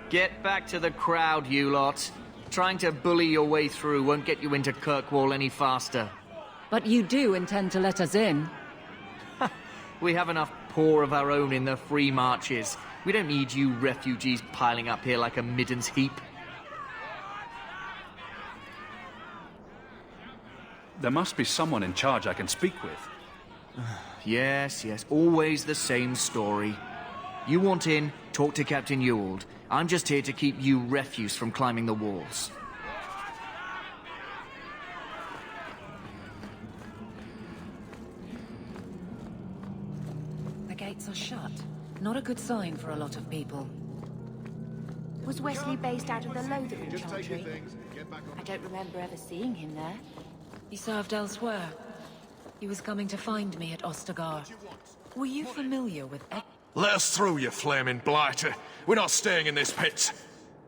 Get back to the crowd, you lot. Trying to bully your way through won't get you into Kirkwall any faster. But you do intend to let us in. We have enough poor of our own in the free marches. We don't need you refugees piling up here like a middens heap. There must be someone in charge I can speak with. Yes, always the same story. You want in, talk to Captain Ewald. I'm just here to keep you refuse from climbing the walls. The gates are shut. Not a good sign for a lot of people. Was Wesley based out of the Lothar Chantry? I don't remember ever seeing him there. He served elsewhere. He was coming to find me at Ostagar. Were you familiar with... Let us through, you flaming blighter. We're not staying in this pit.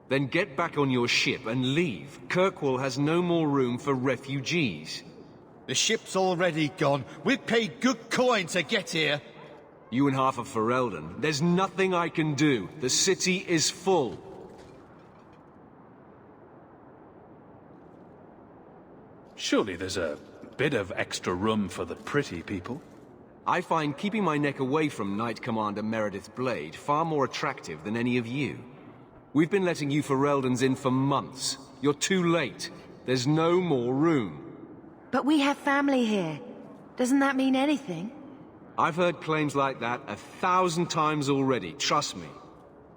Then get back on your ship and leave. Kirkwall has no more room for refugees. The ship's already gone. We've paid good coin to get here. You and half of Ferelden. There's nothing I can do. The city is full. Surely there's a bit of extra room for the pretty people. I find keeping my neck away from Knight Commander Meredith Blade far more attractive than any of you. We've been letting you Fereldans in for months. You're too late. There's no more room. But we have family here. Doesn't that mean anything? I've heard claims like that 1,000 times already, trust me.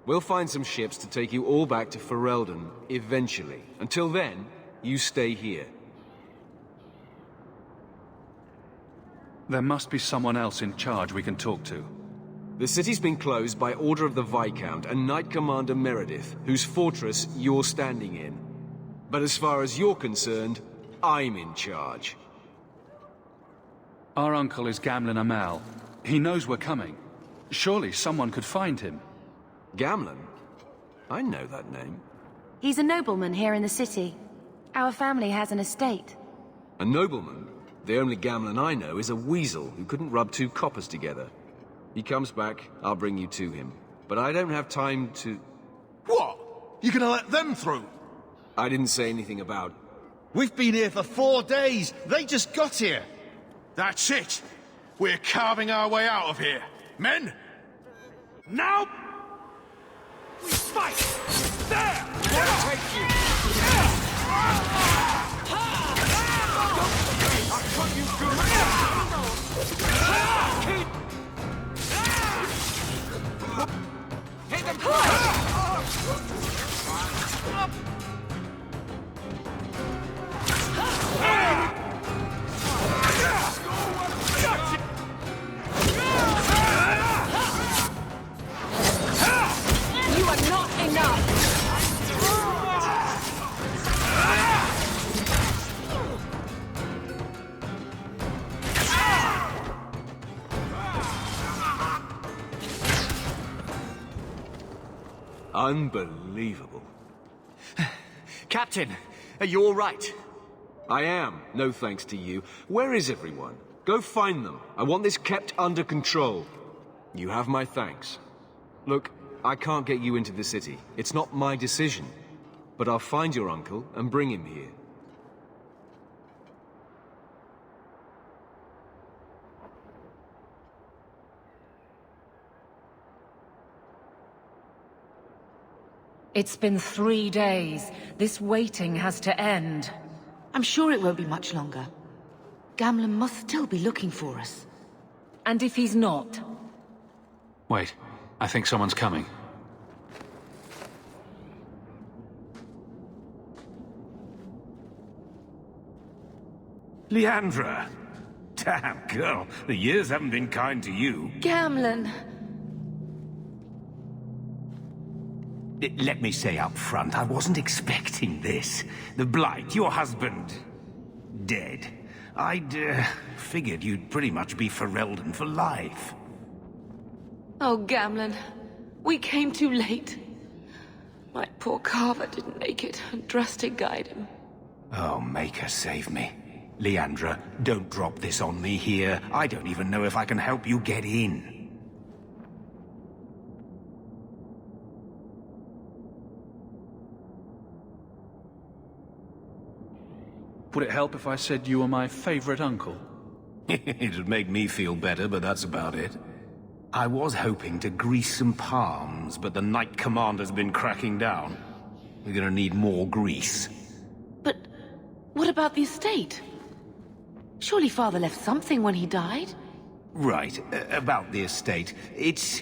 We'll find some ships to take you all back to Ferelden, eventually. Until then, you stay here. There must be someone else in charge we can talk to. The city's been closed by order of the Viscount and Knight Commander Meredith, whose fortress you're standing in. But as far as you're concerned, I'm in charge. Our uncle is Gamlin Amal. He knows we're coming. Surely someone could find him. Gamlin? I know that name. He's a nobleman here in the city. Our family has an estate. A nobleman? The only Gamlin I know is a weasel who couldn't rub two coppers together. He comes back, I'll bring you to him. But I don't have time to... What? You gonna let them through? I didn't say anything about... We've been here for 4 days. They just got here. That's it. We're carving our way out of here. Men? Now! We fight! There! I'll take you! I'll cut you through! Hit them! You are not enough! Unbelievable. Captain, are you all right? I am, no thanks to you. Where is everyone? Go find them. I want this kept under control. You have my thanks. Look, I can't get you into the city. It's not my decision. But I'll find your uncle and bring him here. It's been 3 days. This waiting has to end. I'm sure it won't be much longer. Gamlin must still be looking for us. And if he's not? Wait, I think someone's coming. Leandra! Damn, girl, the years haven't been kind to you. Gamlin! Let me say up front, I wasn't expecting this. The Blight, your husband, dead. I'd figured you'd pretty much be Ferelden for life. Oh, Gamlin. We came too late. My poor carver didn't make it, and Drastic guide him. Oh, Maker save me. Leandra, don't drop this on me here. I don't even know if I can help you get in. Would it help if I said you were my favorite uncle? It'd make me feel better, but that's about it. I was hoping to grease some palms, but the Knight Commander's been cracking down. We're gonna need more grease. But what about the estate? Surely Father left something when he died? Right, about the estate. It's,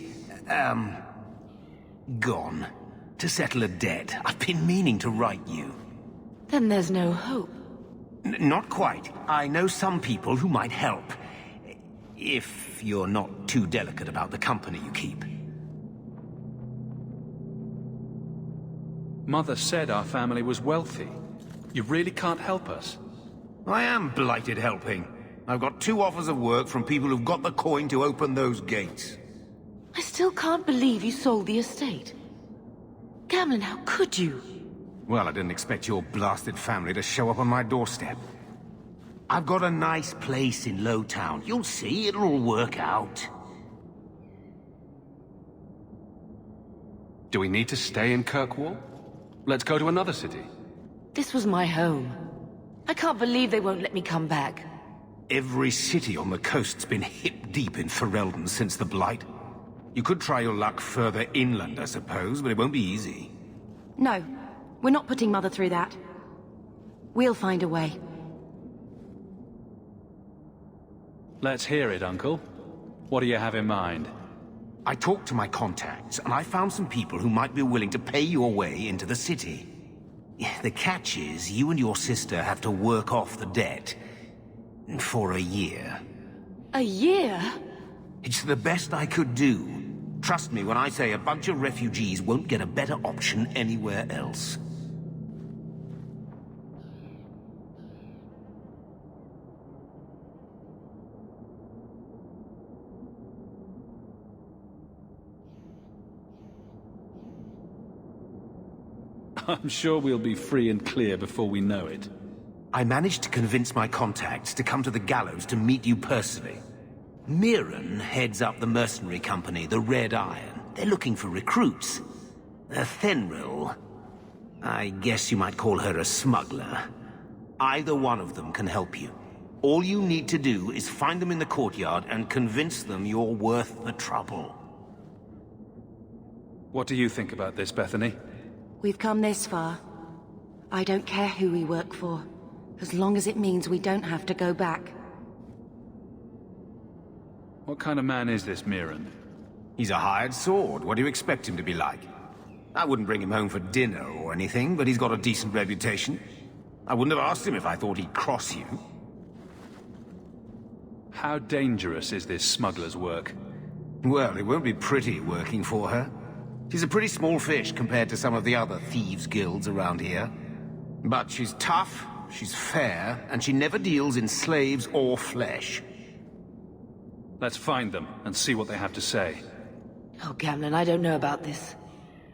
gone. To settle a debt. I've been meaning to write you. Then there's no hope. Not quite. I know some people who might help. If you're not too delicate about the company you keep. Mother said our family was wealthy. You really can't help us. I am blighted helping. I've got 2 offers of work from people who've got the coin to open those gates. I still can't believe you sold the estate. Gamlin, how could you? Well, I didn't expect your blasted family to show up on my doorstep. I've got a nice place in Lowtown. You'll see, it'll all work out. Do we need to stay in Kirkwall? Let's go to another city. This was my home. I can't believe they won't let me come back. Every city on the coast's been hip-deep in Ferelden since the Blight. You could try your luck further inland, I suppose, but it won't be easy. No, we're not putting Mother through that. We'll find a way. Let's hear it, Uncle. What do you have in mind? I talked to my contacts, and I found some people who might be willing to pay your way into the city. The catch is, you and your sister have to work off the debt. For a year. A year? It's the best I could do. Trust me when I say a bunch of refugees won't get a better option anywhere else. I'm sure we'll be free and clear before we know it. I managed to convince my contacts to come to the gallows to meet you personally. Mirren heads up the mercenary company, the Red Iron. They're looking for recruits. Fenril, I guess you might call her a smuggler. Either one of them can help you. All you need to do is find them in the courtyard and convince them you're worth the trouble. What do you think about this, Bethany? We've come this far. I don't care who we work for, as long as it means we don't have to go back. What kind of man is this Mirren? He's a hired sword. What do you expect him to be like? I wouldn't bring him home for dinner or anything, but he's got a decent reputation. I wouldn't have asked him if I thought he'd cross you. How dangerous is this smuggler's work? Well, it won't be pretty working for her. She's a pretty small fish compared to some of the other thieves' guilds around here. But she's tough, she's fair, and she never deals in slaves or flesh. Let's find them and see what they have to say. Oh, Gamlin, I don't know about this.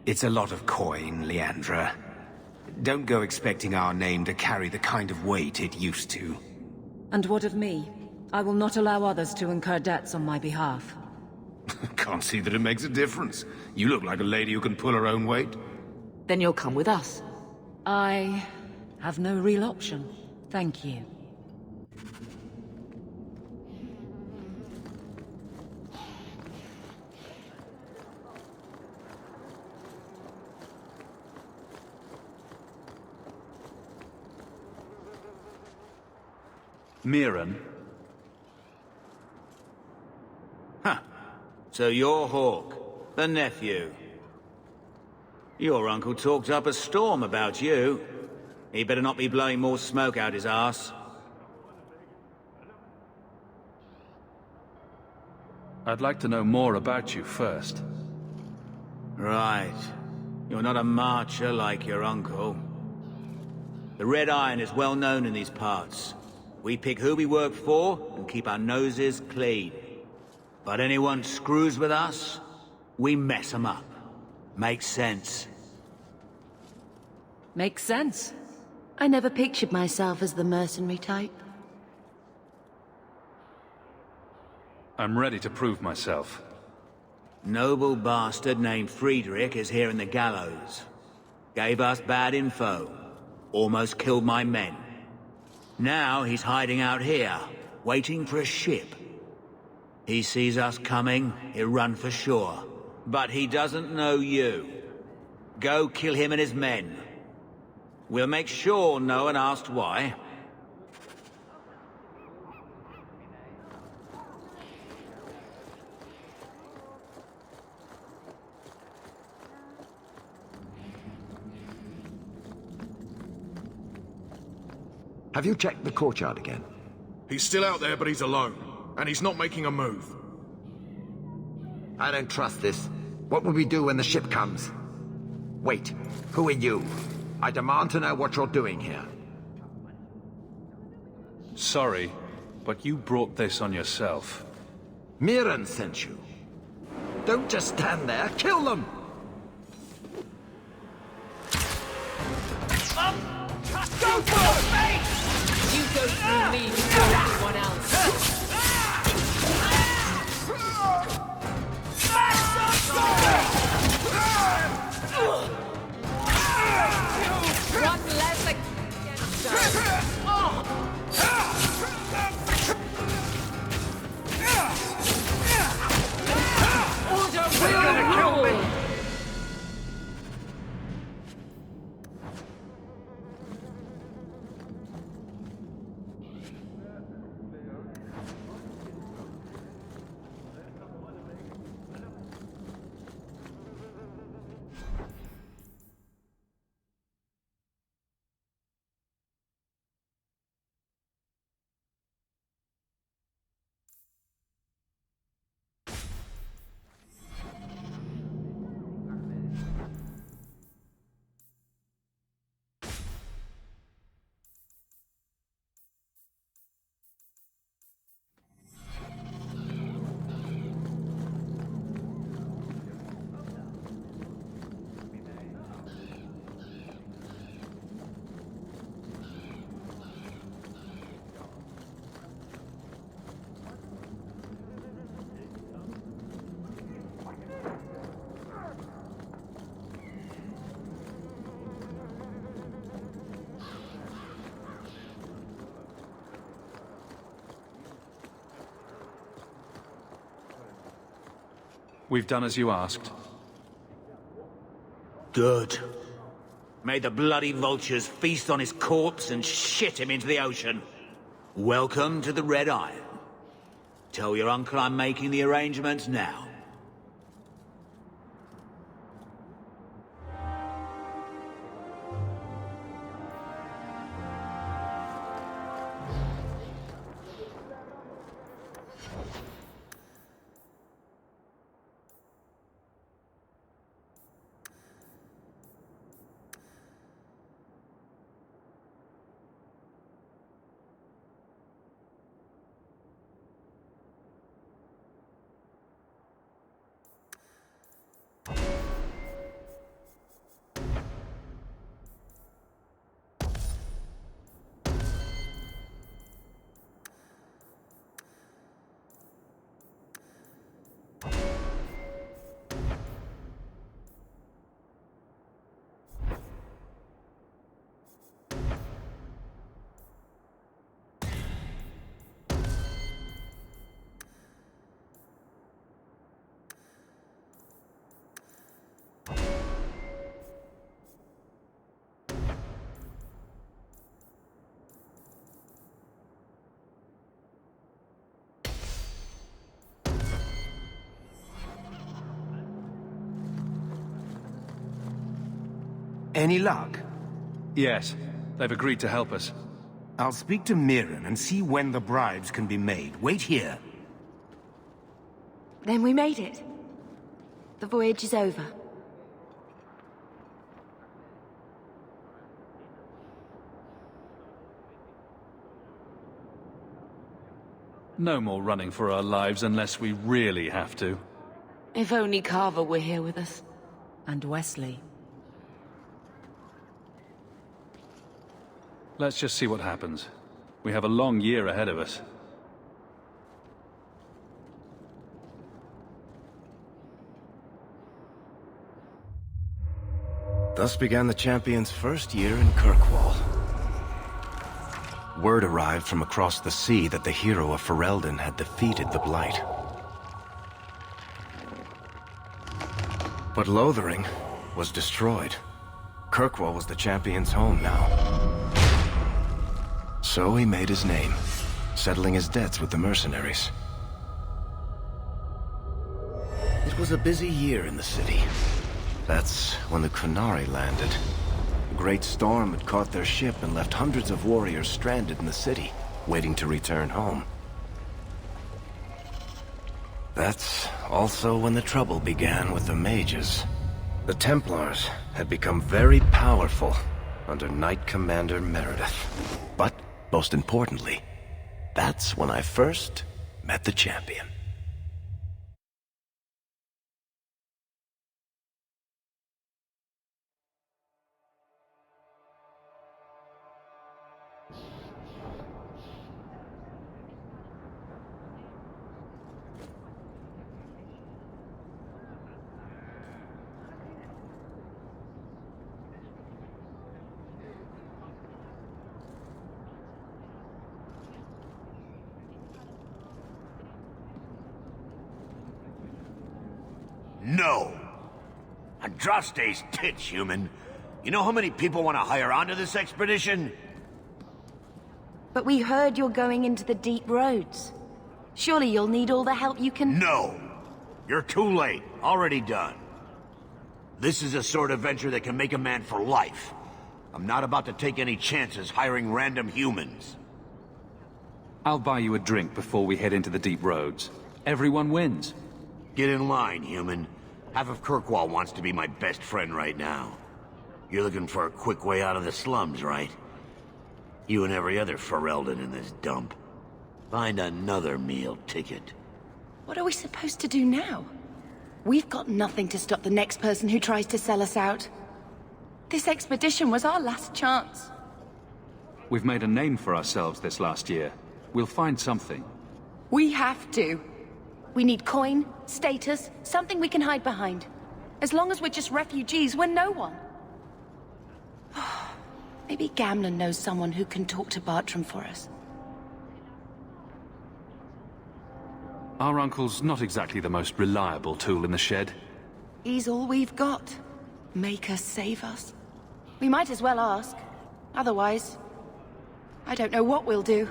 It's a lot of coin, Leandra. Don't go expecting our name to carry the kind of weight it used to. And what of me? I will not allow others to incur debts on my behalf. Can't see that it makes a difference. You look like a lady who can pull her own weight. Then you'll come with us. I have no real option. Thank you. Mirren? Huh. So you're Hawk, the nephew. Your uncle talked up a storm about you. He better not be blowing more smoke out his arse. I'd like to know more about you first. Right. You're not a marcher like your uncle. The Red Iron is well known in these parts. We pick who we work for and keep our noses clean. But anyone screws with us, we mess them up. Makes sense. Makes sense. I never pictured myself as the mercenary type. I'm ready to prove myself. Noble bastard named Friedrich is here in the gallows. Gave us bad info. Almost killed my men. Now he's hiding out here, waiting for a ship. He sees us coming, he'll run for shore. But he doesn't know you. Go kill him and his men. We'll make sure no one asks why. Have you checked the courtyard again? He's still out there, but he's alone. And he's not making a move. I don't trust this. What will we do when the ship comes? Wait, who are you? I demand to know what you're doing here. Sorry, but you brought this on yourself. Mirren sent you. Don't just stand there, kill them! Go for it! You go through me before anyone else. One less against us. Order will rule. We've done as you asked. Good. May the bloody vultures feast on his corpse and shit him into the ocean. Welcome to the Red Iron. Tell your uncle I'm making the arrangements now. Any luck? Yes, they've agreed to help us. I'll speak to Mirren and see when the bribes can be made. Wait here. Then we made it. The voyage is over. No more running for our lives unless we really have to. If only Carver were here with us. And Wesley. Let's just see what happens. We have a long year ahead of us. Thus began the champion's first year in Kirkwall. word arrived from across the sea that the hero of Ferelden had defeated the Blight. But Lothering was destroyed. Kirkwall was the champion's home now. So he made his name, settling his debts with the mercenaries. It was a busy year in the city. That's when the Qunari landed. A great storm had caught their ship and left hundreds of warriors stranded in the city, waiting to return home. That's also when the trouble began with the mages. The Templars had become very powerful under Knight Commander Meredith. But, most importantly, that's when I first met the champion. No! Andraste's tits, human. You know how many people want to hire onto this expedition? But we heard you're going into the deep roads. Surely you'll need all the help you can... No! You're too late. Already done. This is a sort of venture that can make a man for life. I'm not about to take any chances hiring random humans. I'll buy you a drink before we head into the deep roads. Everyone wins. Get in line, human. Half of Kirkwall wants to be my best friend right now. You're looking for a quick way out of the slums, right? You and every other Ferelden in this dump. Find another meal ticket. What are we supposed to do now? We've got nothing to stop the next person who tries to sell us out. This expedition was our last chance. We've made a name for ourselves this last year. We'll find something. We have to. We need coin, status, something we can hide behind. As long as we're just refugees, we're no one. Maybe Gamlin knows someone who can talk to Bartram for us. Our uncle's not exactly the most reliable tool in the shed. He's all we've got. Make us save us. We might as well ask. Otherwise, I don't know what we'll do.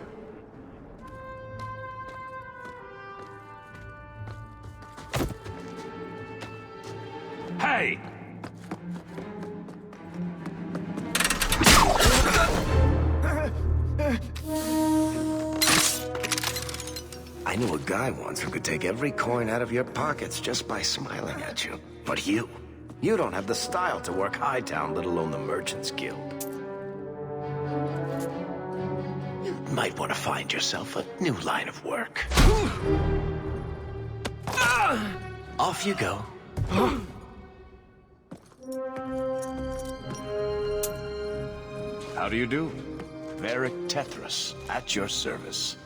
Hey! I knew a guy once who could take every coin out of your pockets just by smiling at you. But you don't have the style to work Hightown, let alone the Merchants Guild. You might want to find yourself a new line of work. Off you go. How do you do? Varric Tethras, at your service.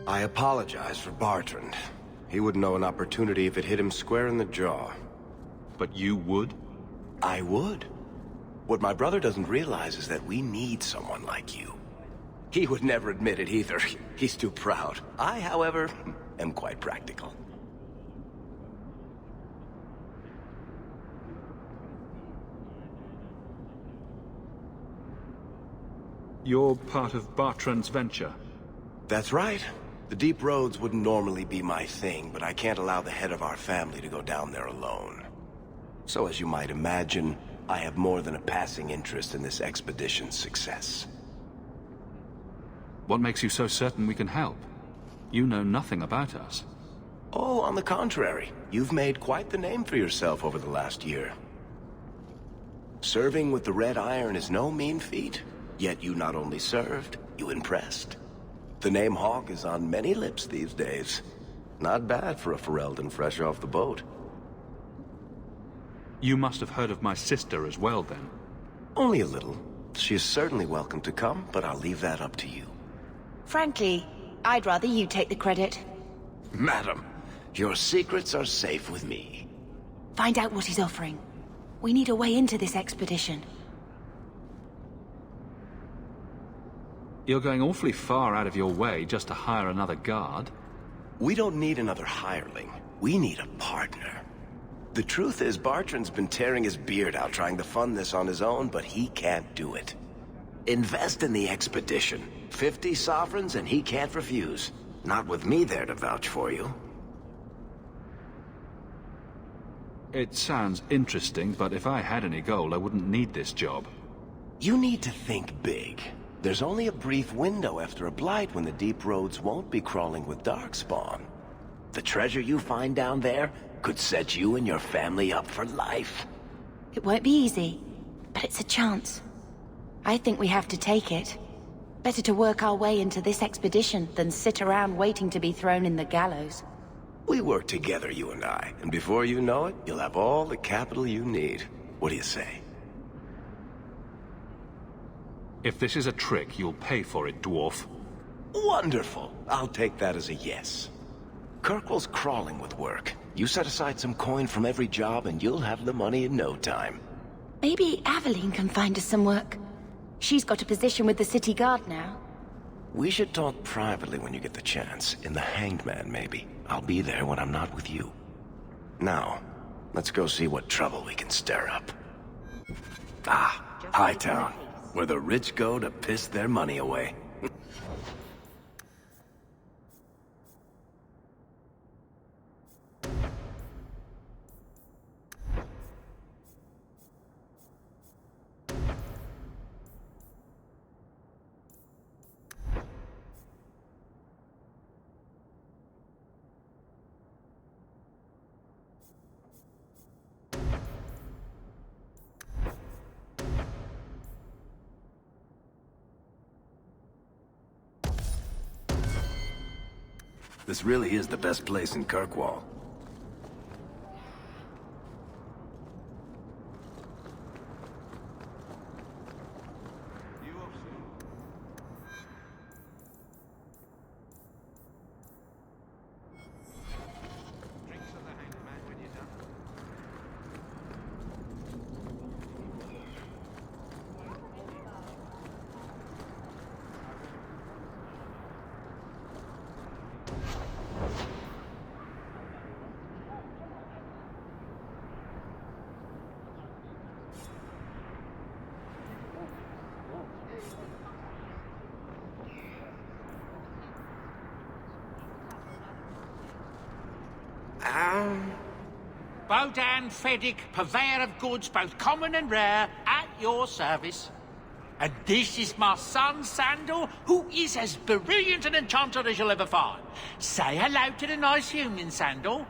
I apologize for Bartrand. He wouldn't know an opportunity if it hit him square in the jaw. But you would? I would. What my brother doesn't realize is that we need someone like you. He would never admit it either. He's too proud. I, however, am quite practical. You're part of Bartrand's venture. That's right. The deep roads wouldn't normally be my thing, but I can't allow the head of our family to go down there alone. So as you might imagine, I have more than a passing interest in this expedition's success. What makes you so certain we can help? You know nothing about us. Oh, on the contrary. You've made quite the name for yourself over the last year. Serving with the Red Iron is no mean feat. Yet you not only served, you impressed. The name Hawk is on many lips these days. Not bad for a Ferelden fresh off the boat. You must have heard of my sister as well, then. Only a little. She is certainly welcome to come, but I'll leave that up to you. Frankly, I'd rather you take the credit. Madam, your secrets are safe with me. Find out what he's offering. We need a way into this expedition. You're going awfully far out of your way just to hire another guard. We don't need another hireling. We need a partner. The truth is, Bartrand's been tearing his beard out trying to fund this on his own, but he can't do it. Invest in the expedition. 50 sovereigns and he can't refuse. Not with me there to vouch for you. It sounds interesting, but if I had any gold, I wouldn't need this job. You need to think big. There's only a brief window after a blight when the deep roads won't be crawling with darkspawn. The treasure you find down there could set you and your family up for life. It won't be easy, but it's a chance. I think we have to take it. Better to work our way into this expedition than sit around waiting to be thrown in the gallows. We work together, you and I, and before you know it, you'll have all the capital you need. What do you say? If this is a trick, you'll pay for it, dwarf. Wonderful. I'll take that as a yes. Kirkwall's crawling with work. You set aside some coin from every job and you'll have the money in no time. Maybe Aveline can find us some work. She's got a position with the city guard now. We should talk privately when you get the chance. In the Hanged Man, maybe. I'll be there when I'm not with you. Now, let's go see what trouble we can stir up. Ah, Hightown, where the rich go to piss their money away. This really is the best place in Kirkwall. Bodan Feddick, purveyor of goods both common and rare, at your service. And this is my son, Sandor, who is as brilliant an enchanter as you'll ever find. Say hello to the nice human, Sandor.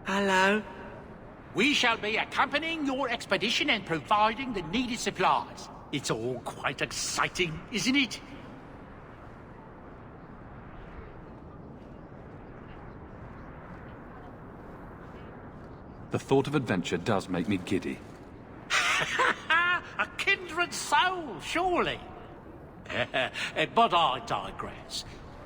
Hello. We shall be accompanying your expedition and providing the needed supplies. It's all quite exciting, isn't it? The thought of adventure does make me giddy. A kindred soul, surely. But I digress.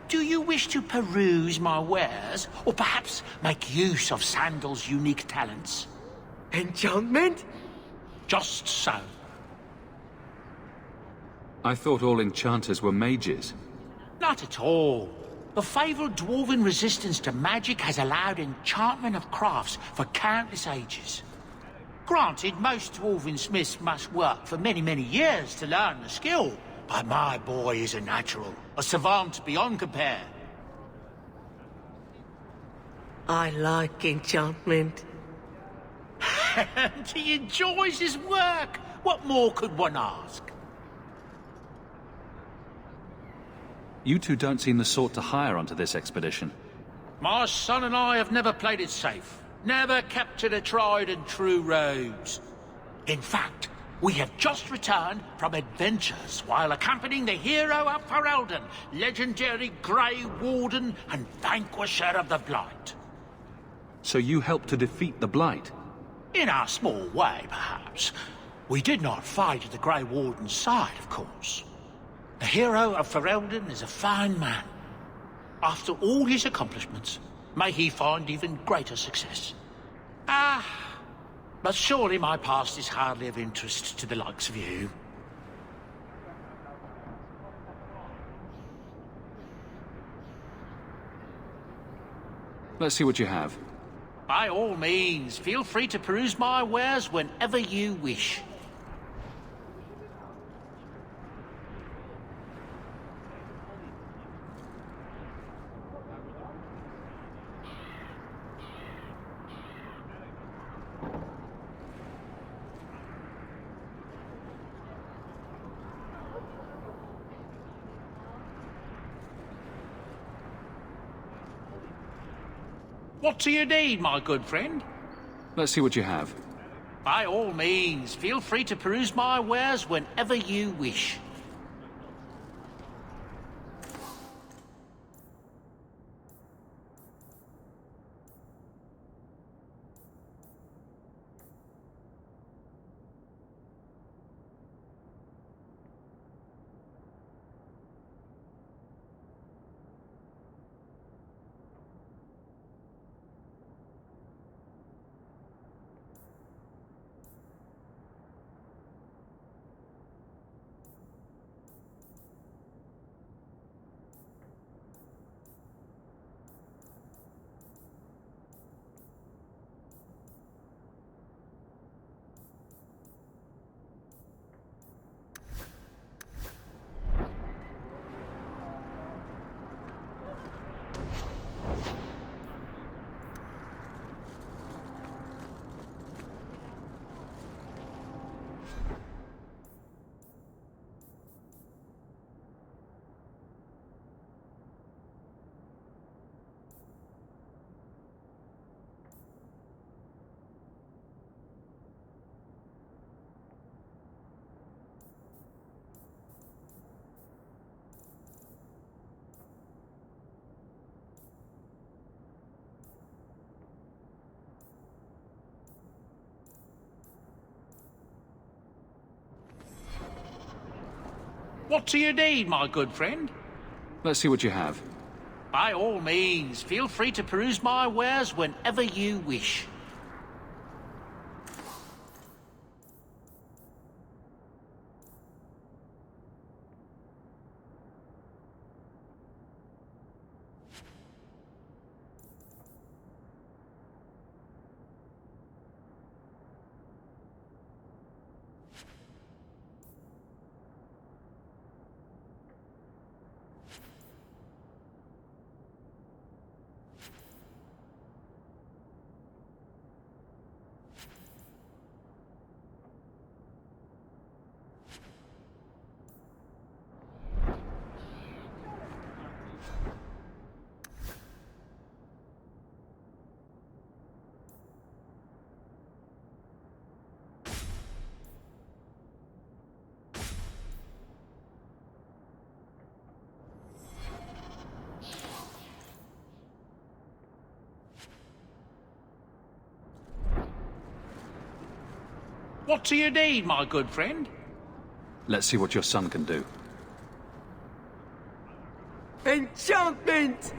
Do you wish to peruse my wares, or perhaps make use of Sandal's unique talents? Enchantment? Just so. I thought all enchanters were mages. Not at all. The fabled dwarven resistance to magic has allowed enchantment of crafts for countless ages. Granted, most dwarven smiths must work for many, many years to learn the skill, but my boy is a natural, a savant beyond compare. I like enchantment. He enjoys his work. What more could one ask? You two don't seem the sort to hire onto this expedition. My son and I have never played it safe. Never kept to the tried and true roads. In fact, we have just returned from adventures while accompanying the hero of Ferelden, legendary Grey Warden and vanquisher of the Blight. So you helped to defeat the Blight? In our small way, perhaps. We did not fight at the Grey Warden's side, of course. The hero of Ferelden is a fine man. After all his accomplishments, may he find even greater success. But surely my past is hardly of interest to the likes of you. Let's see what you have. By all means, feel free to peruse my wares whenever you wish. What do you need, my good friend? Let's see what you have. By all means, feel free to peruse my wares whenever you wish. What do you need, my good friend? Let's see what you have. By all means, feel free to peruse my wares whenever you wish. What do you need, my good friend? Let's see what your son can do. Enchantment!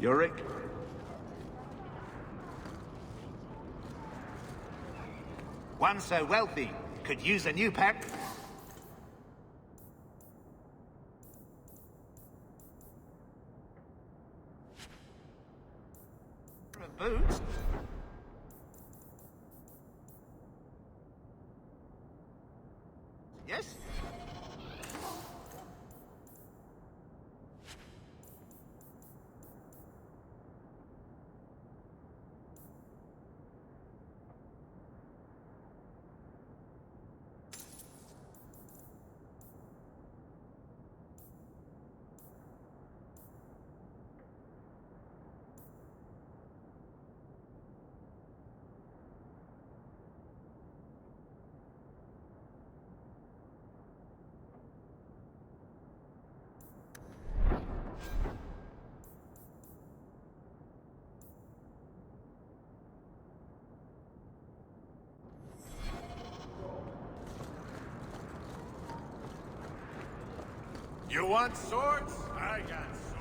Yorick? One so wealthy could use a new pair. Boots. Yes? You want swords? I got swords.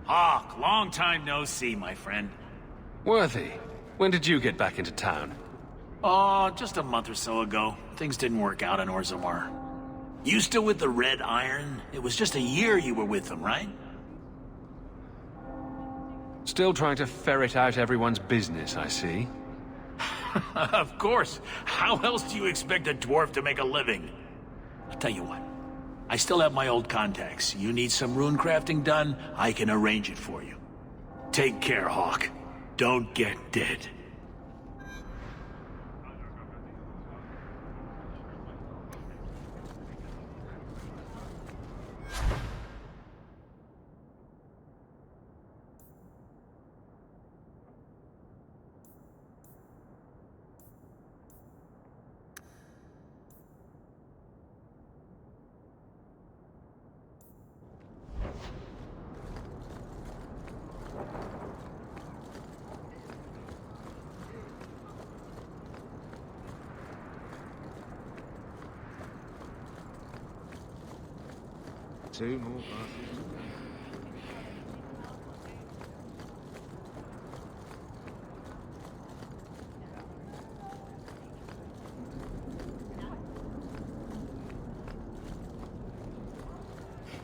Hawk, long time no see, my friend. Worthy, when did you get back into town? Oh, just a month or so ago. Things didn't work out in Orzammar. You still with the Red Iron? It was just a year you were with them, right? Still trying to ferret out everyone's business, I see. Of course. How else do you expect a dwarf to make a living? I'll tell you what. I still have my old contacts. You need some rune crafting done, I can arrange it for you. Take care, Hawk. Don't get dead. Two more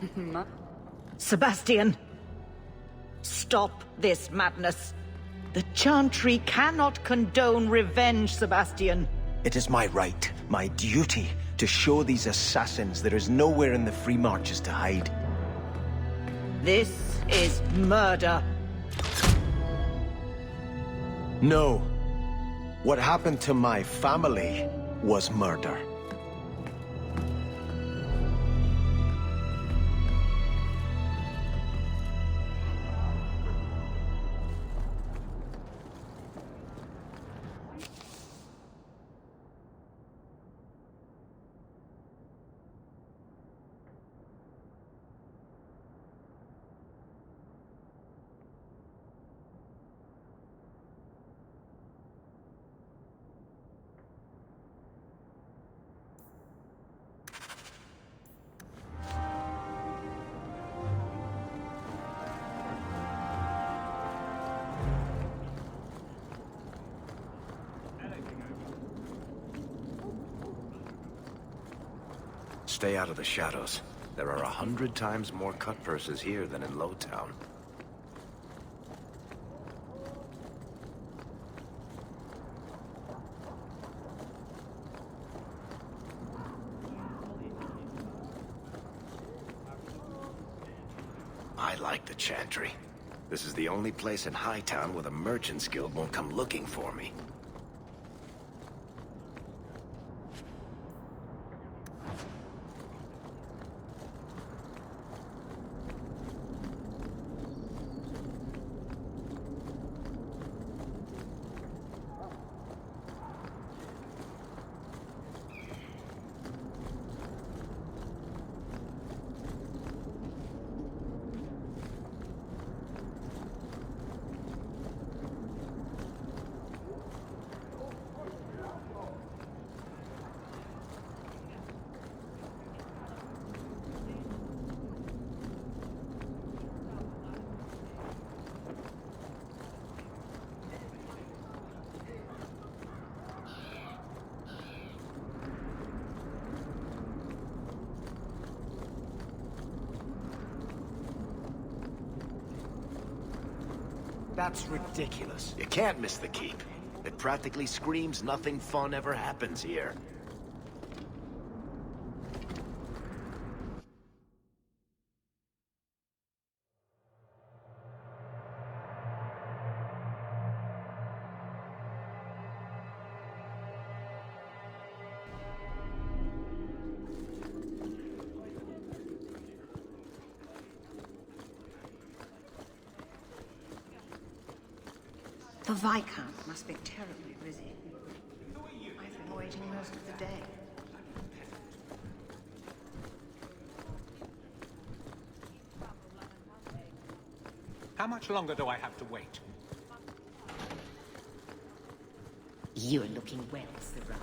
passes. Sebastian! Stop this madness. The Chantry cannot condone revenge, Sebastian. It is my right, my duty, to show these assassins there is nowhere in the Free Marches to hide. This is murder. No. What happened to my family was murder. Stay out of the shadows. There are 100 times more cut purses here than in Lowtown. I like the Chantry. This is the only place in Hightown where the Merchants Guild won't come looking for me. That's ridiculous. You can't miss the keep. It practically screams nothing fun ever happens here. The Viscount must be terribly busy. I've been waiting most of the day. How much longer do I have to wait? You're looking well, Sirrah.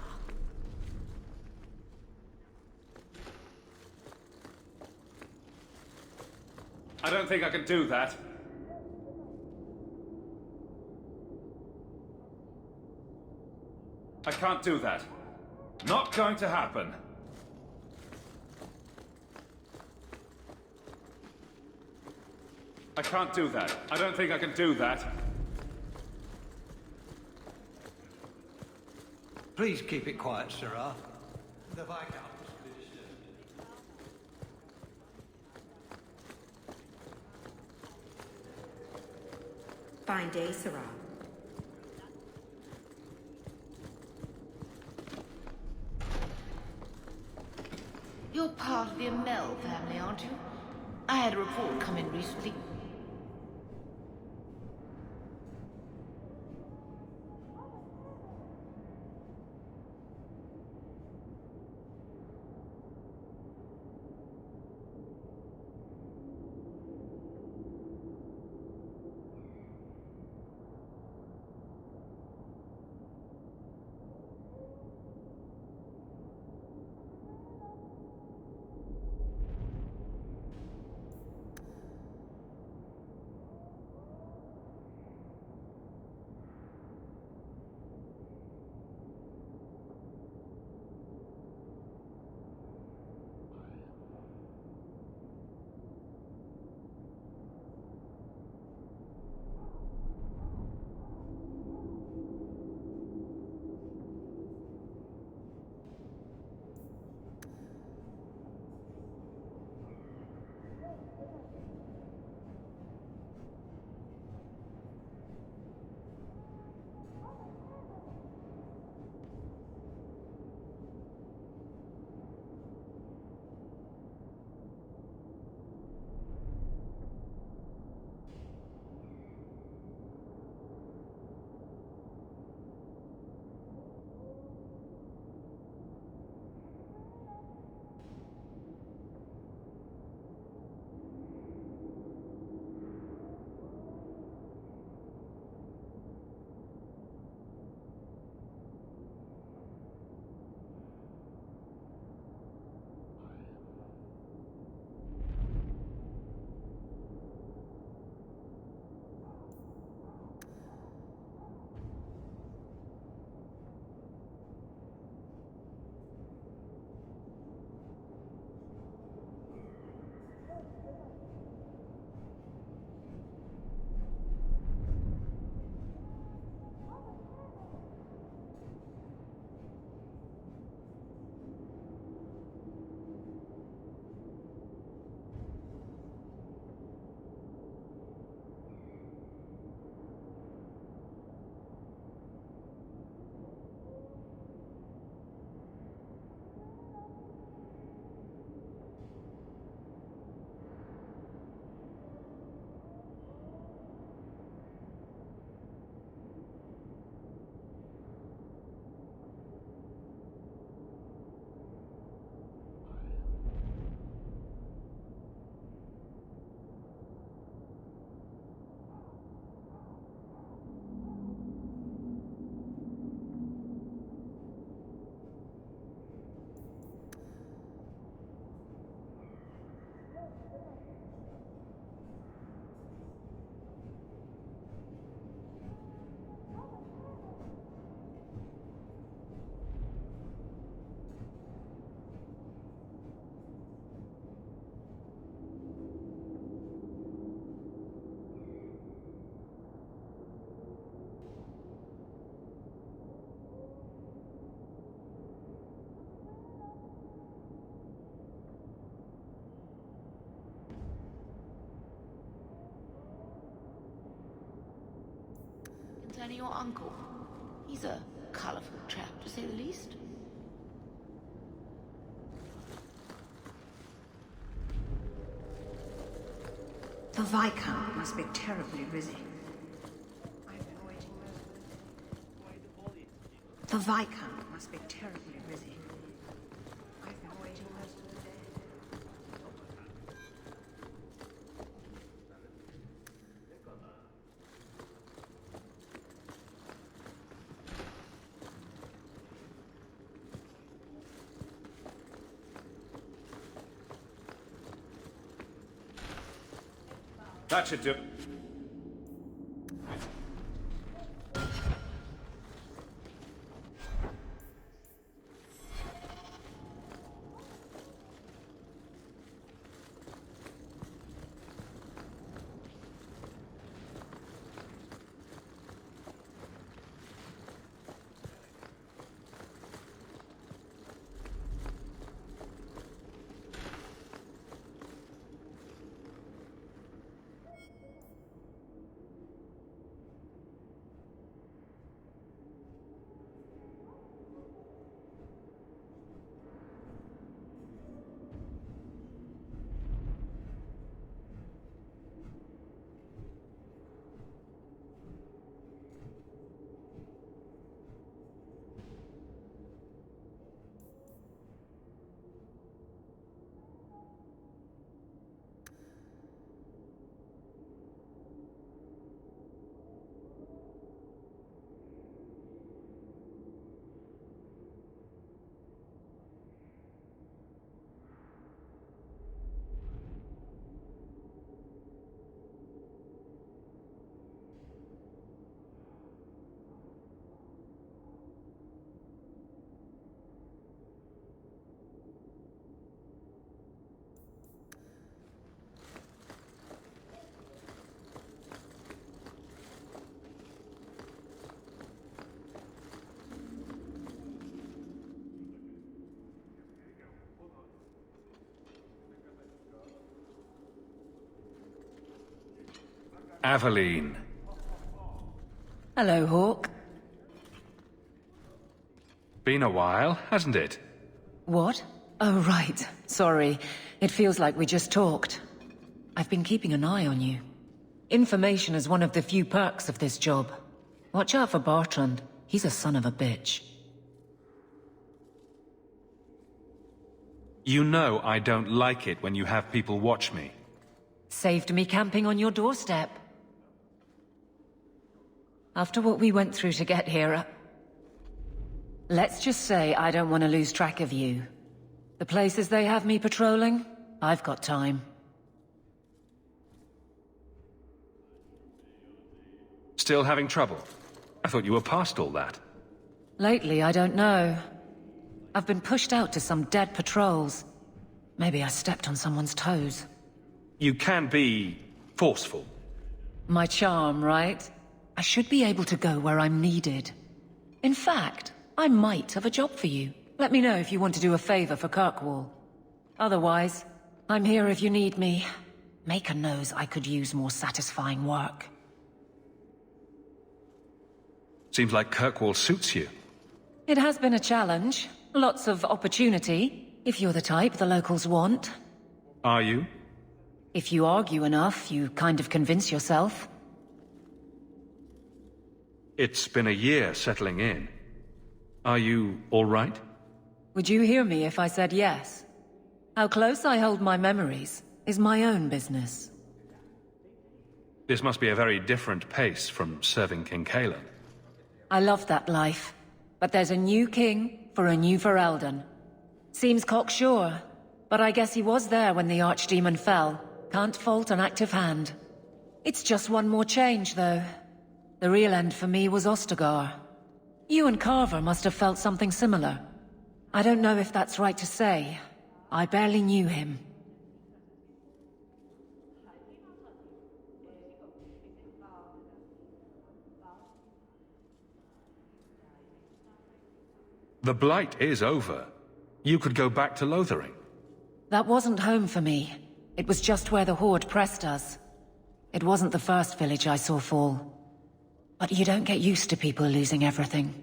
I don't think I can do that. I can't do that. Not going to happen. I can't do that. I don't think I can do that. Please keep it quiet, Sirrah. The Viscount. Fine day, Sirrah. You're part of the Amel family, aren't you? I had a report come in recently. friend of your uncle? He's a colourful chap, to say the least. The Viscount must be terribly busy. The Viscount must be terribly busy. I've been waiting most of the day. That should do. Aveline. Hello, Hawk. Been a while, hasn't it? What? Oh, right. Sorry. It feels like we just talked. I've been keeping an eye on you. Information is one of the few perks of this job. Watch out for Bartrand. He's a son of a bitch. You know I don't like it when you have people watch me. Saved me camping on your doorstep. After what we went through to get here, let's just say I don't want to lose track of you. The places they have me patrolling, I've got time. Still having trouble? I thought you were past all that. Lately, I don't know. I've been pushed out to some dead patrols. Maybe I stepped on someone's toes. You can be forceful. My charm, right? I should be able to go where I'm needed. In fact, I might have a job for you. Let me know if you want to do a favor for Kirkwall. Otherwise, I'm here if you need me. Maker knows I could use more satisfying work. Seems like Kirkwall suits you. It has been a challenge. Lots of opportunity, if you're the type the locals want. Are you? If you argue enough, you kind of convince yourself. It's been a year settling in. Are you all right? Would you hear me if I said yes? How close I hold my memories is my own business. This must be a very different pace from serving King Cailan. I love that life, but there's a new king for a new Ferelden. Seems cocksure, but I guess he was there when the Archdemon fell. Can't fault an active hand. It's just one more change, though. The real end for me was Ostagar. You and Carver must have felt something similar. I don't know if that's right to say. I barely knew him. The Blight is over. You could go back to Lothering. That wasn't home for me. It was just where the Horde pressed us. It wasn't the first village I saw fall. But you don't get used to people losing everything.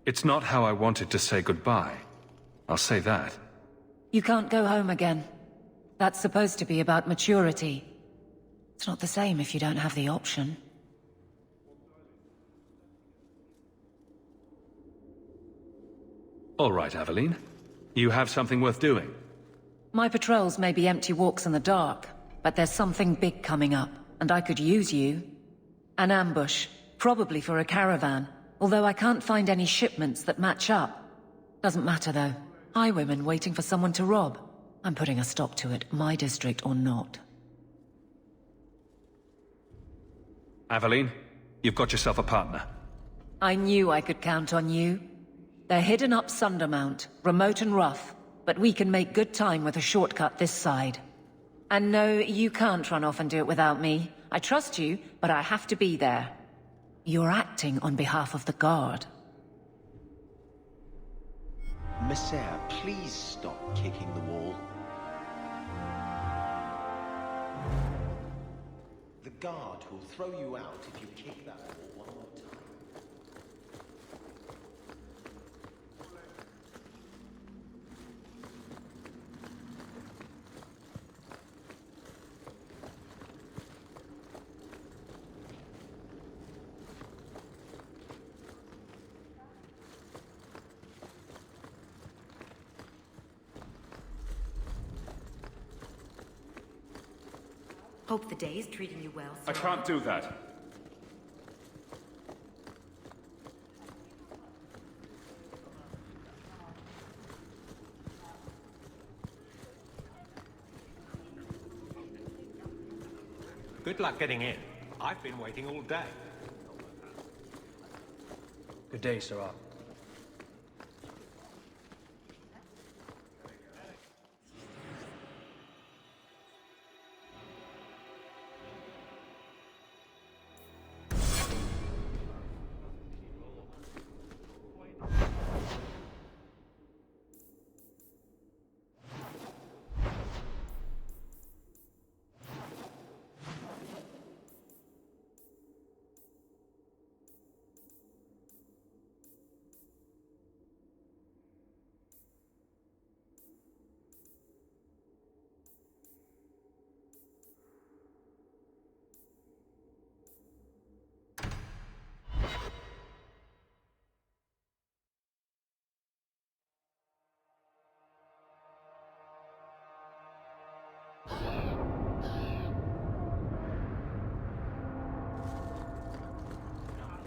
It's not how I wanted to say goodbye. I'll say that. You can't go home again. That's supposed to be about maturity. It's not the same if you don't have the option. All right, Aveline. You have something worth doing. My patrols may be empty walks in the dark, but there's something big coming up, and I could use you. An ambush, probably for a caravan, although I can't find any shipments that match up. Doesn't matter though. Highwaymen waiting for someone to rob. I'm putting a stop to it, my district or not. Aveline, you've got yourself a partner. I knew I could count on you. They're hidden up Sundermount, remote and rough, but we can make good time with a shortcut this side. And no, you can't run off and do it without me. I trust you, but I have to be there. You're acting on behalf of the Guard. Messiah, please stop kicking the wall. The Guard will throw you out if you kick that wall one more time. Hope the day is treating you well, sir. I can't do that. Good luck getting in. I've been waiting all day. Good day, Sarah.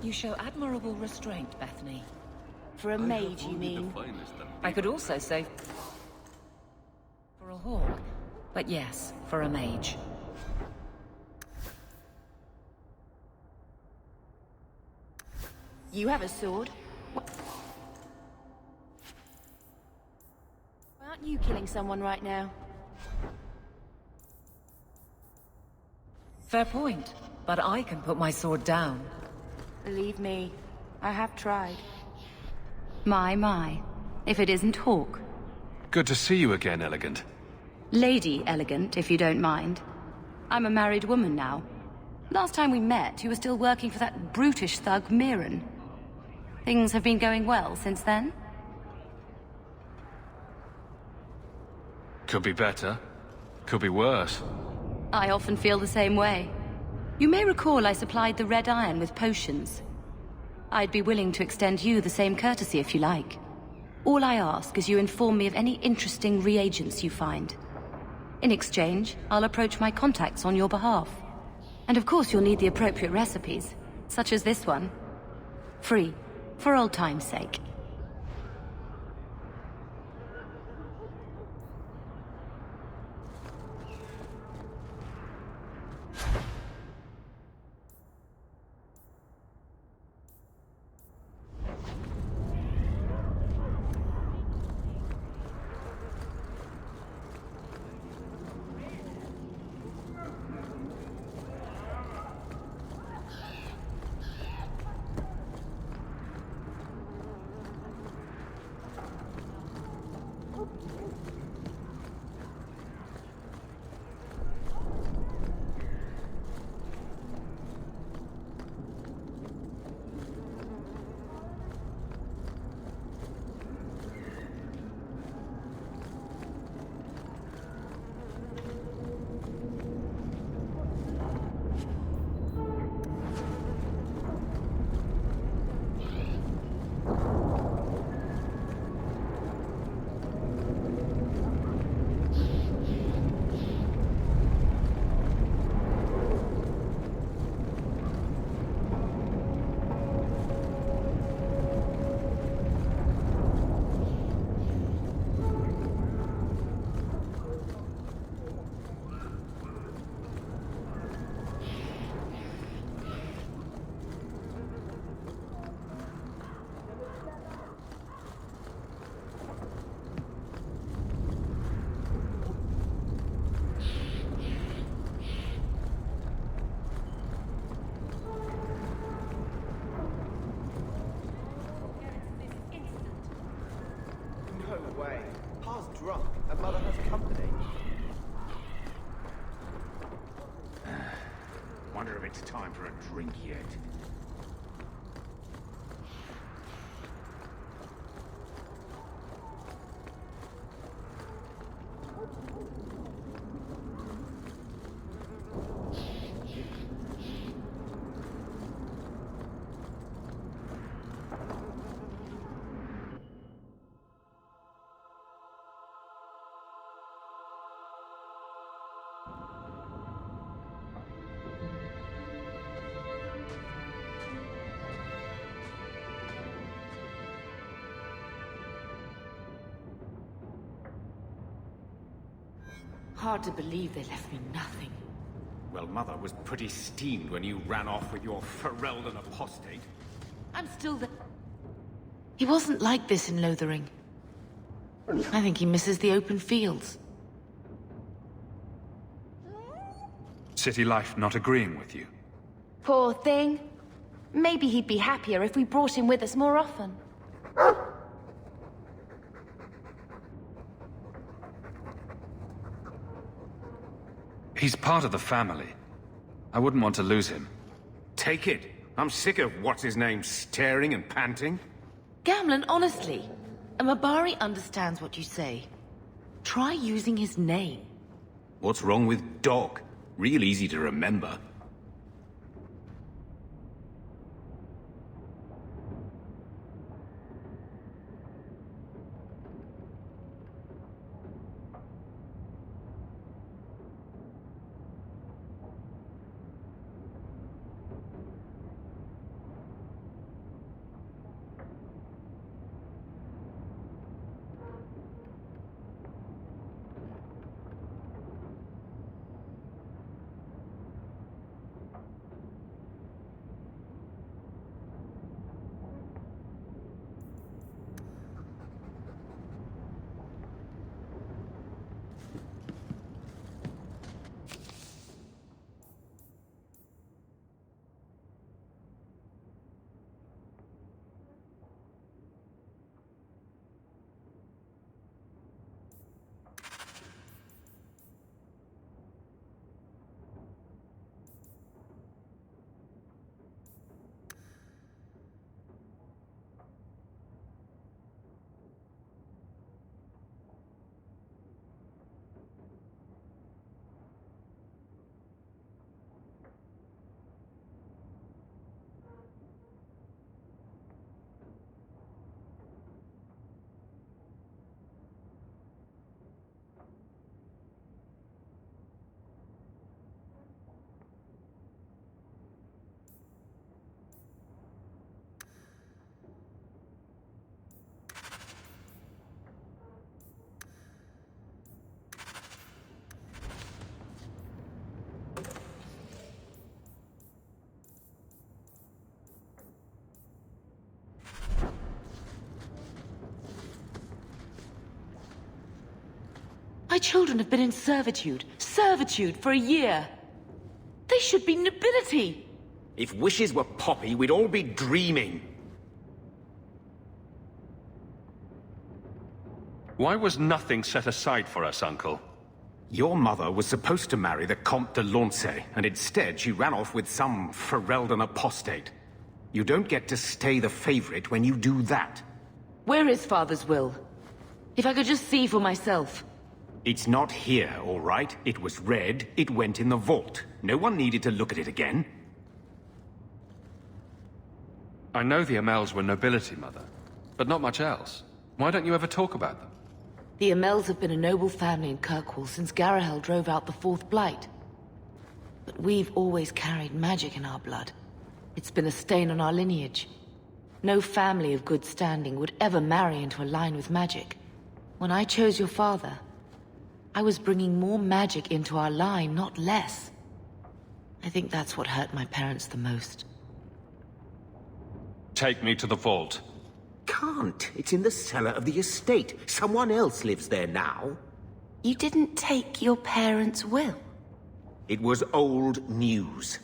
You show admirable restraint, Bethany. For a mage, you mean? I could also say for a hawk, but yes, for a mage. You have a sword? Why aren't you killing someone right now? Fair point, but I can put my sword down. Believe me, I have tried. My. If it isn't Hawk. Good to see you again, Elegant. Lady Elegant, if you don't mind. I'm a married woman now. Last time we met, you were still working for that brutish thug, Mirren. Things have been going well since then? Could be better. Could be worse. I often feel the same way. You may recall I supplied the Red Iron with potions. I'd be willing to extend you the same courtesy if you like. All I ask is you inform me of any interesting reagents you find. In exchange, I'll approach my contacts on your behalf. And of course you'll need the appropriate recipes, such as this one. Free, for old time's sake. Wonder if it's time for a drink yet. Hard to believe they left me nothing. Well, Mother was pretty steamed when you ran off with your Ferelden apostate. I'm still there. He wasn't like this in Lothering. I think he misses the open fields. City life not agreeing with you. Poor thing. Maybe he'd be happier if we brought him with us more often. He's part of the family. I wouldn't want to lose him. Take it. I'm sick of what's-his-name staring and panting. Gamlen, honestly, a Mabari understands what you say. Try using his name. What's wrong with Dog? Real easy to remember. My children have been in servitude for a year. They should be nobility. If wishes were poppy, we'd all be dreaming. Why was nothing set aside for us, Uncle? Your mother was supposed to marry the Comte de Launcey, and instead she ran off with some Ferelden apostate. You don't get to stay the favorite when you do that. Where is Father's will? If I could just see for myself. It's not here, all right? It was read, it went in the vault. No one needed to look at it again. I know the Amels were nobility, Mother, but not much else. Why don't you ever talk about them? The Amels have been a noble family in Kirkwall since Garahel drove out the Fourth Blight. But we've always carried magic in our blood. It's been a stain on our lineage. No family of good standing would ever marry into a line with magic. When I chose your father, I was bringing more magic into our line, not less. I think that's what hurt my parents the most. Take me to the vault. Can't. It's in the cellar of the estate. Someone else lives there now. You didn't take your parents' will? It was old news.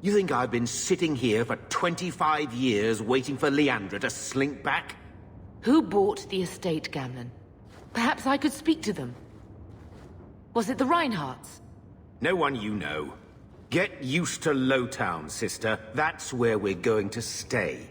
You think I've been sitting here for 25 years waiting for Leandra to slink back? Who bought the estate, Gamlen? Perhaps I could speak to them. Was it the Reinhardts? No one you know. Get used to Lowtown, sister. That's where we're going to stay.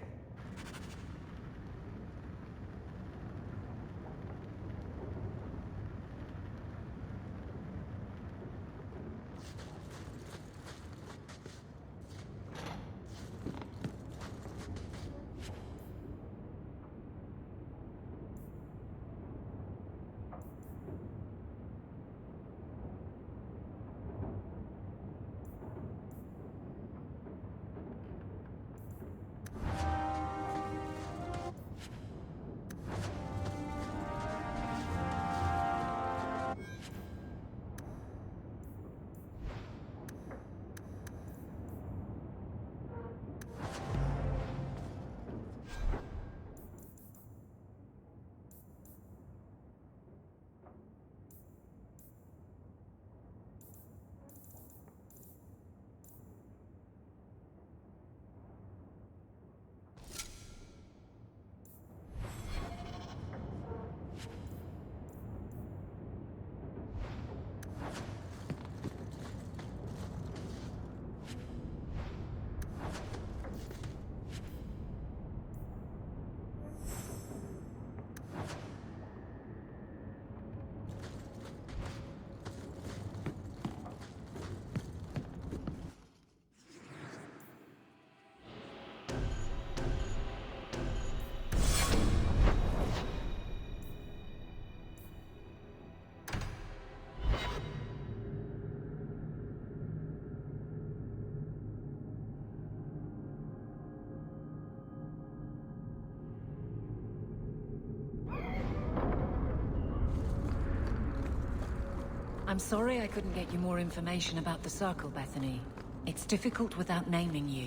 I'm sorry I couldn't get you more information about the Circle, Bethany. It's difficult without naming you.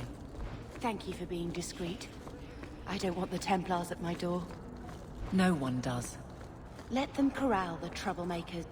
Thank you for being discreet. I don't want the Templars at my door. No one does. Let them corral the troublemakers.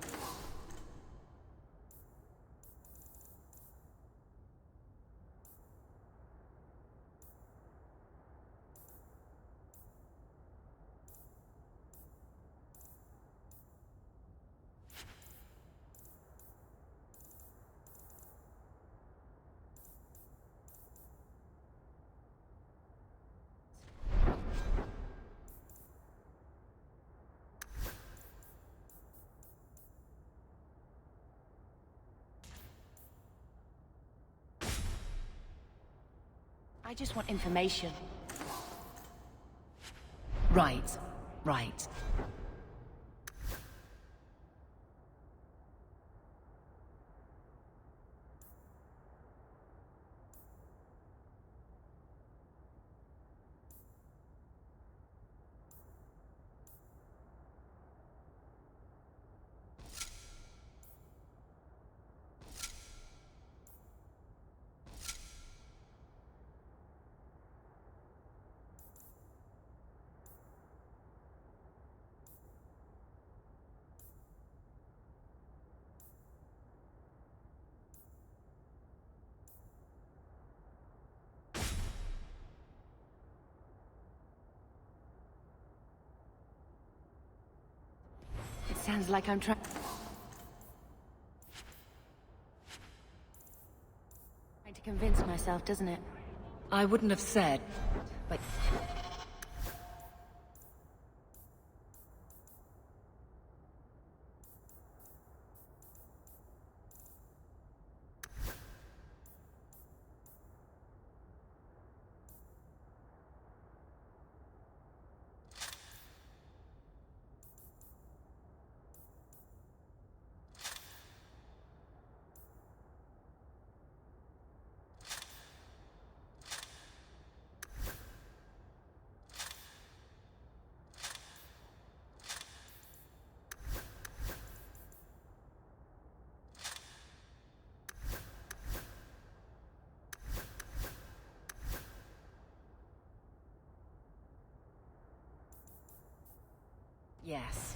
I just want information. Right. Right. It sounds like I'm trying to convince myself, doesn't it? I wouldn't have said, but... Yes.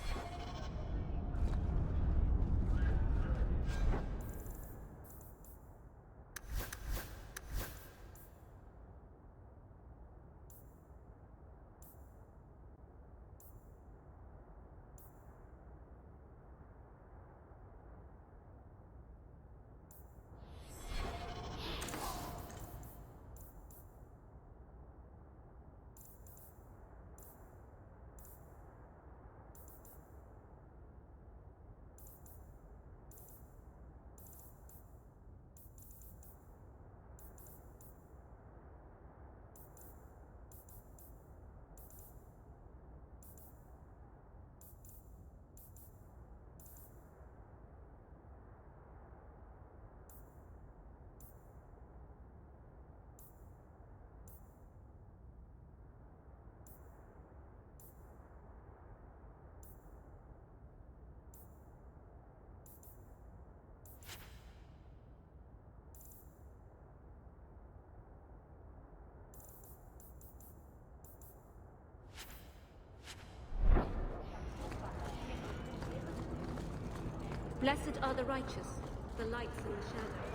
Blessed are the righteous, the lights in the shadow.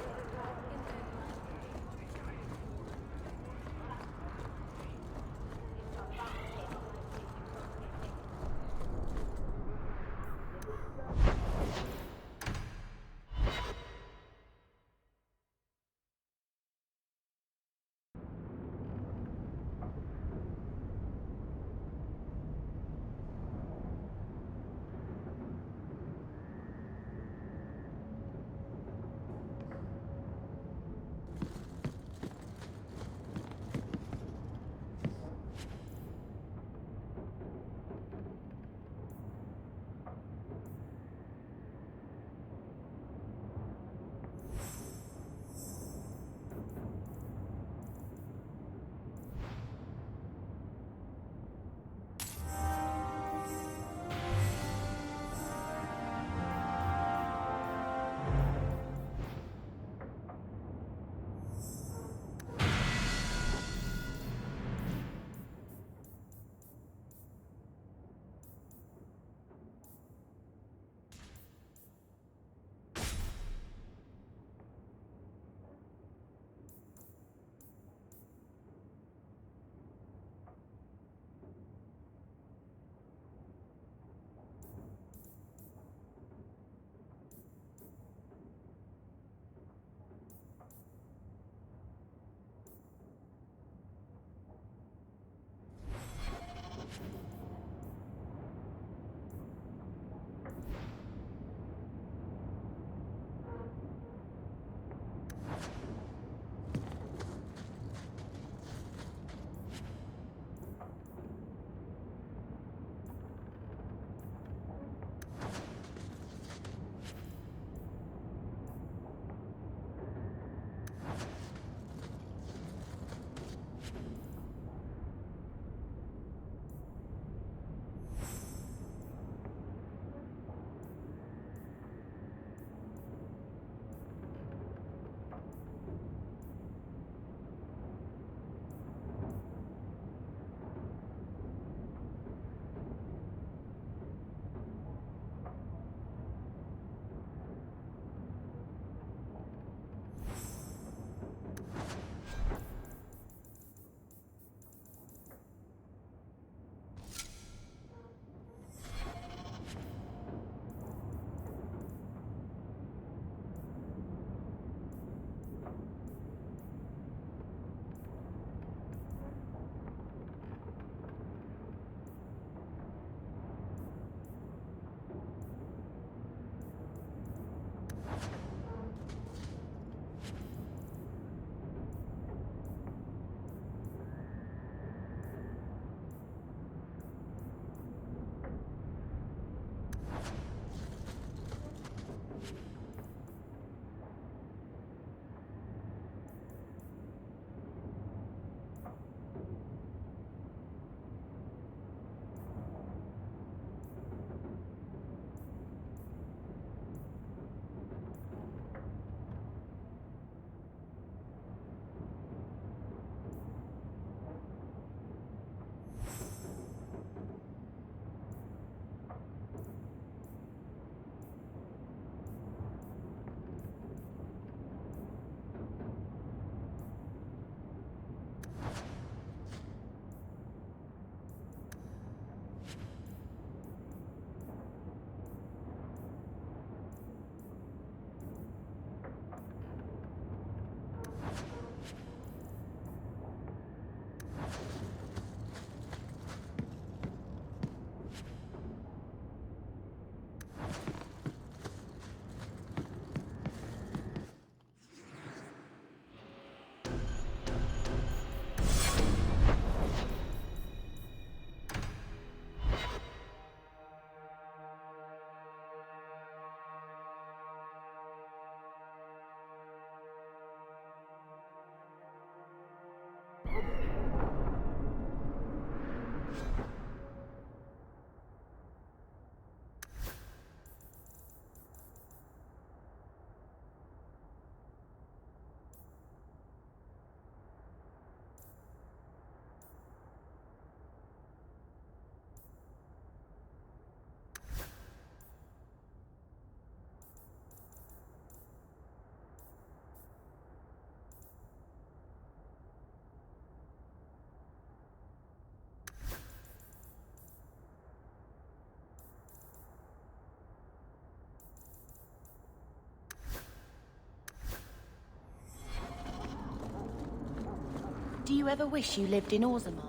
Do you ever wish you lived in Orzammar?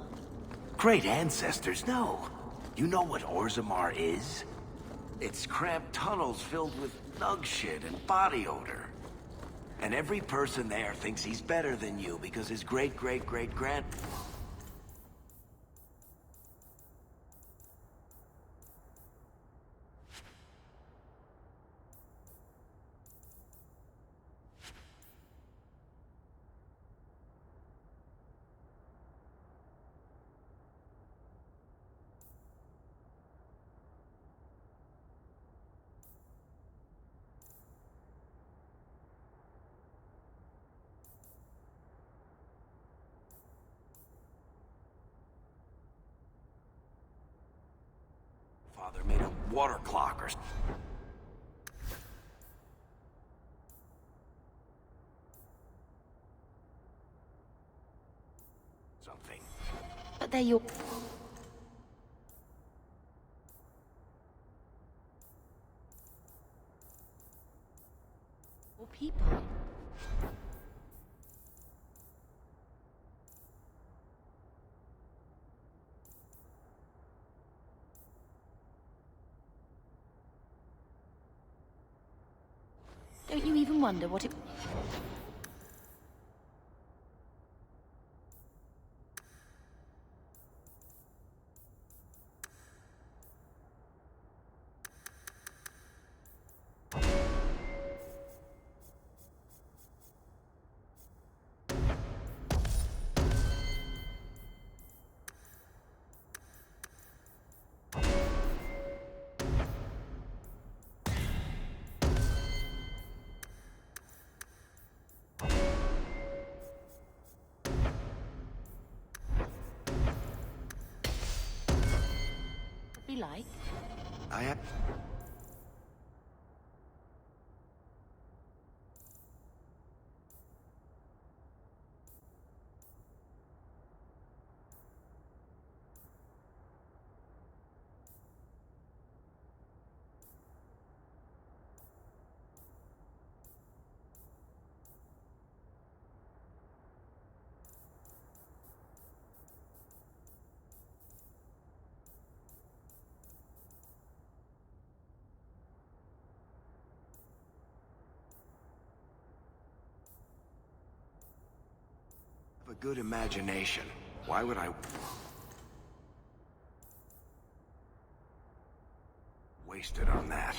Great ancestors, no. You know what Orzammar is? It's cramped tunnels filled with nug shit and body odor. And every person there thinks he's better than you because his great-great-great-grand... Father made a water clock or... something. But they're your... people. Don't you even wonder what it... be like? I have... a good imagination. Why would I... waste it on that?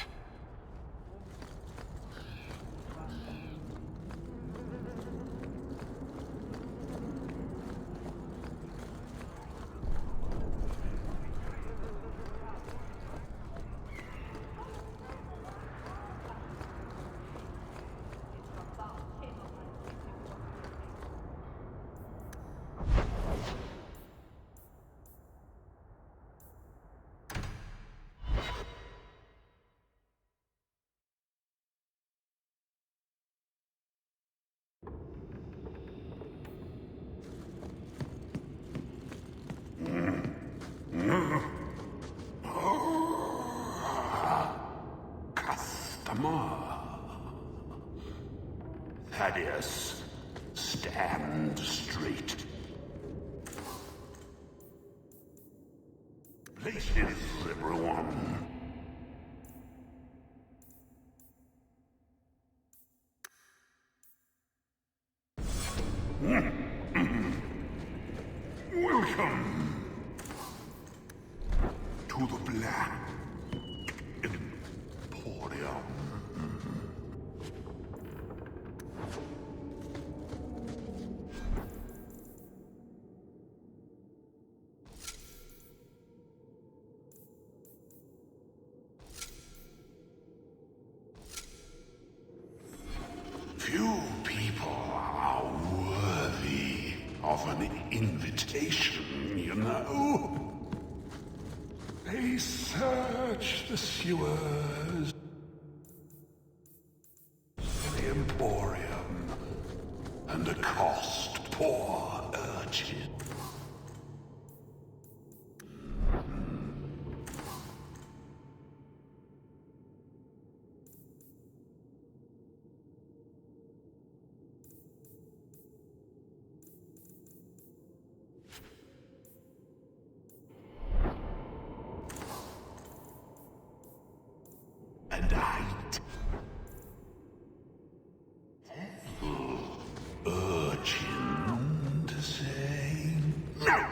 Thaddeus, stand straight. Places, everyone. Welcome to the Black Emporium. Few people are worthy of an invitation, you know. They search the sewers, the Emporium, and accost poor urchins.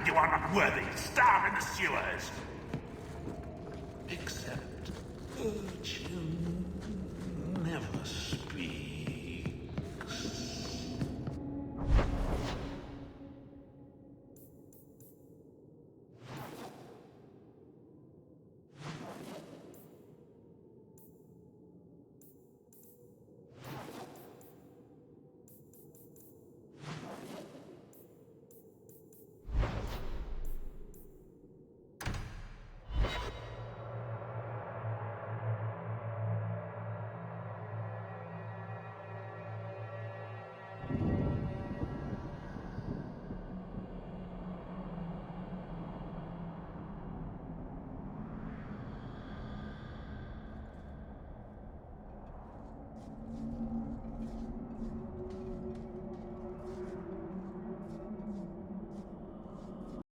You are not worthy. Starve in the sewers. Except... you never